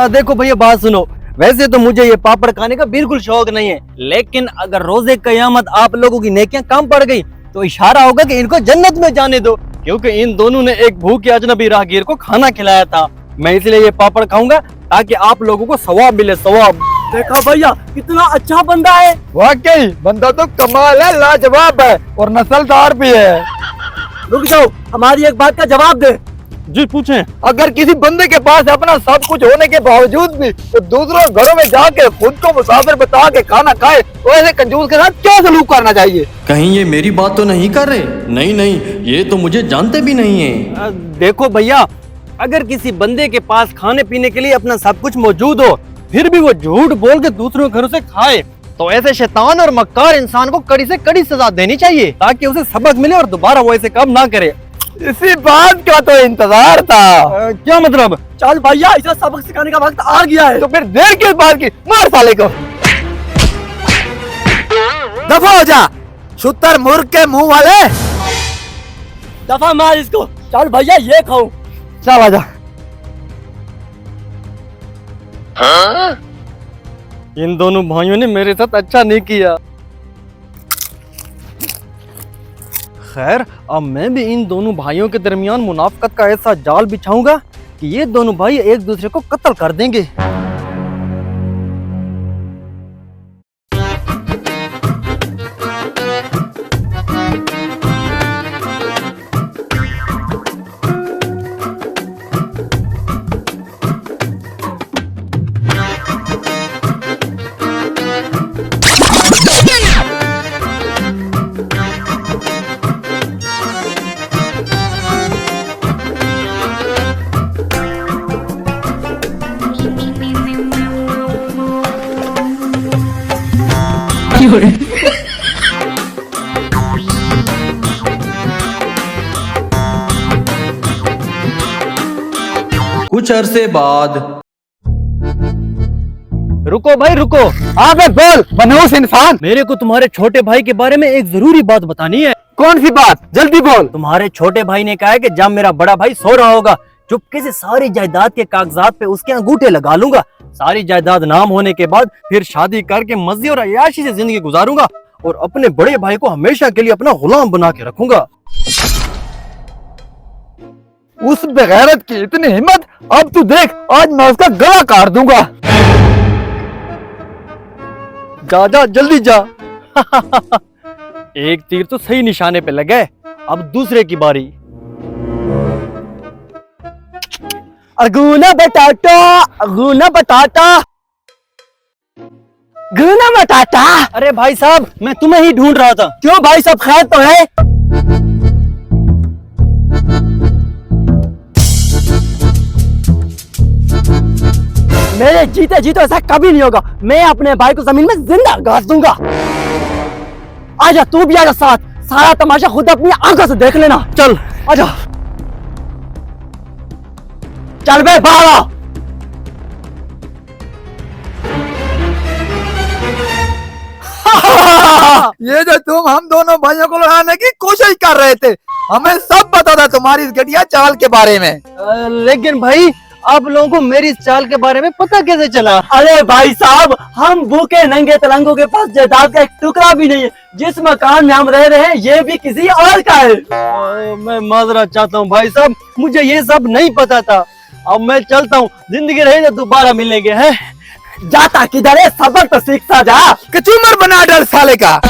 देखो भैया बात सुनो, वैसे तो मुझे ये पापड़ खाने का बिल्कुल शौक नहीं है, लेकिन अगर रोजे कयामत आप लोगों की नेकियां कम पड़ गई तो इशारा होगा कि इनको जन्नत में जाने दो, क्योंकि इन दोनों ने एक भूखे अजनबी राहगीर को खाना खिलाया था। मैं इसलिए ये पापड़ खाऊंगा ताकि आप लोगों को सवाब मिले, सवाब। देखा भैया कितना अच्छा बंदा है। वाकई बंदा तो कमाल है, लाजवाब है और नस्लदार भी है। रुक जाओ, हमारी एक बात का जवाब दे। जी पूछें। अगर किसी बंदे के पास अपना सब कुछ होने के बावजूद भी तो दूसरों घरों में जाके खुद को मुसाफिर बता के खाना खाए, तो ऐसे कंजूस के साथ क्या सलूक करना चाहिए? कहीं ये मेरी बात तो नहीं कर रहे? नहीं नहीं, ये तो मुझे जानते भी नहीं है। देखो भैया, अगर किसी बंदे के पास खाने पीने के लिए अपना सब कुछ मौजूद हो, फिर भी वो झूठ बोल के दूसरों के घरों से खाए, तो ऐसे शैतान और मक्कार इंसान को कड़ी से कड़ी सजा देनी चाहिए, ताकि उसे सबक मिले और दोबारा वो ऐसे काम ना करे। इसी बात का तो इंतजार था। क्या मतलब? चल भैया, इसे सबक सिखाने का वक्त आ गया है। तो फिर देर किस बात की, मार साले को। दफा हो जा, शुतर मुर्ग के मुंह वाले। दफा मार इसको। चल भैया ये खाओ। चल आजा। इन दोनों भाइयों ने मेरे साथ अच्छा नहीं किया। खैर, अब मैं भी इन दोनों भाइयों के दरमियान मुनाफकत का ऐसा जाल बिछाऊंगा कि ये दोनों भाई एक दूसरे को कत्ल कर देंगे। कुछ अरसे बाद। रुको भाई रुको। आगे बोल मनहूस इंसान। मेरे को तुम्हारे छोटे भाई के बारे में एक जरूरी बात बतानी है। कौन सी बात, जल्दी बोल। तुम्हारे छोटे भाई ने कहा है कि जब मेरा बड़ा भाई सो रहा होगा, चुपके से सारी जायदाद के कागजात पे उसके अंगूठे लगा लूंगा। सारी जायदाद नाम होने के बाद फिर शादी करके मजे और अय्याशी से जिंदगी गुजारूंगा और अपने बड़े भाई को हमेशा के लिए अपना गुलाम बना के रखूंगा। उस बेगैरत की इतनी हिम्मत, अब तू देख, आज मैं उसका गला काट दूंगा। जा जा जल्दी जा। एक तीर तो सही निशाने पे लगे, अब दूसरे की बारी। अगुना बटाटा, अगुना बटाटा, गुना बटाटा। अरे भाई साहब, मैं तुम्हें ही ढूंढ रहा था। क्यों भाई, सब खैर तो है? मेरे जीते जीते ऐसा कभी नहीं होगा। मैं अपने भाई को जमीन में जिंदा गाड़ दूंगा। आजा तू भी आजा साथ, सारा तमाशा खुद अपनी आंखों से देख लेना। चल आजा। चल बे बाहर आ। ये जो तुम हम दोनों भाइयों को लड़ाने की कोशिश कर रहे थे, हमें सब पता था तुम्हारी इस घटिया चाल के बारे में। लेकिन भाई, आप लोगों को मेरी इस चाल के बारे में पता कैसे चला? अरे भाई साहब, हम भूखे नंगे तलंगों के पास जायदाद का एक टुकड़ा भी नहीं है। जिस मकान में हम रह रहे हैं ये भी किसी और का है। मैं माजरत चाहता हूँ भाई साहब, मुझे ये सब नहीं पता था। अब मैं चलता हूँ, जिंदगी रही तो दोबारा मिलेंगे। हैं जाता किधर है, सबक तो सीखता जा। कचूमर बना डर साले का।